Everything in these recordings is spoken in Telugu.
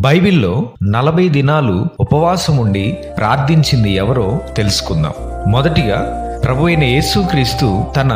బైబిల్లో 40 దినాలు ఉపవాసం ఉండి ప్రార్థించింది ఎవరో తెలుసుకుందాం. మొదటిగా ప్రభువైన యేసుక్రీస్తు తన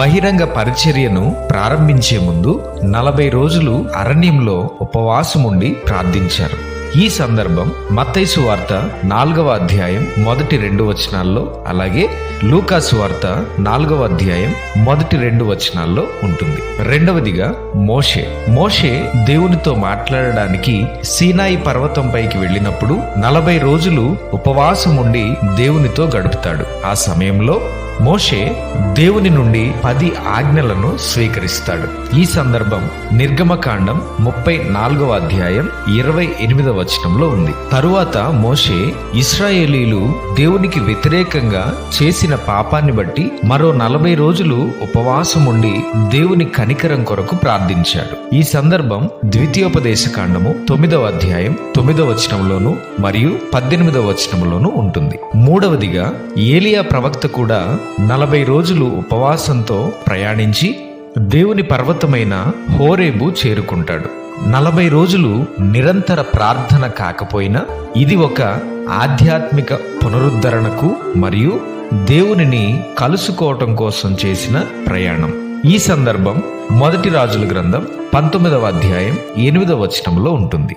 బహిరంగ పరిచర్యను ప్రారంభించే ముందు 40 రోజులు అరణ్యంలో ఉపవాసం ఉండి ప్రార్థించారు. ఈ సందర్భం మత్తయి సువార్త 4వ అధ్యాయం మొదటి 2 వచనాల్లో, అలాగే లూకా సువార్త 4వ అధ్యాయం మొదటి 2 వచనాల్లో ఉంటుంది. రెండవదిగా మోషే దేవునితో మాట్లాడడానికి సీనాయి పర్వతంపైకి వెళ్ళినప్పుడు 40 రోజులు ఉపవాసం ఉండి దేవునితో గడుపుతాడు. ఆ సమయంలో మోషే దేవుని నుండి 10 ఆజ్ఞలను స్వీకరిస్తాడు. ఈ సందర్భం నిర్గమకాండం 34వ అధ్యాయం 28వ వచనంలో ఉంది. తరువాత మోషే ఇశ్రాయేలీలు దేవునికి వ్యతిరేకంగా చేసిన పాపాన్ని బట్టి మరో 40 రోజులు ఉపవాసం ఉండి దేవుని కనికరం కొరకు ప్రార్థించాడు. ఈ సందర్భం ద్వితీయోపదేశకాండము 9వ అధ్యాయం 9వ వచనంలోను మరియు 18వ వచనంలోను ఉంటుంది. మూడవదిగా ఏలియా ప్రవక్త కూడా 40 రోజులు ఉపవాసంతో ప్రయాణించి దేవుని పర్వతమైన హోరేబు చేరుకుంటాడు. 40 రోజులు నిరంతర ప్రార్థన కాకపోయినా ఇది ఒక ఆధ్యాత్మిక పునరుద్ధరణకు మరియు దేవునిని కలుసుకోవటం కోసం చేసిన ప్రయాణం. ఈ సందర్భం మొదటి రాజుల గ్రంథం 19వ అధ్యాయం 8వ వచనంలో ఉంటుంది.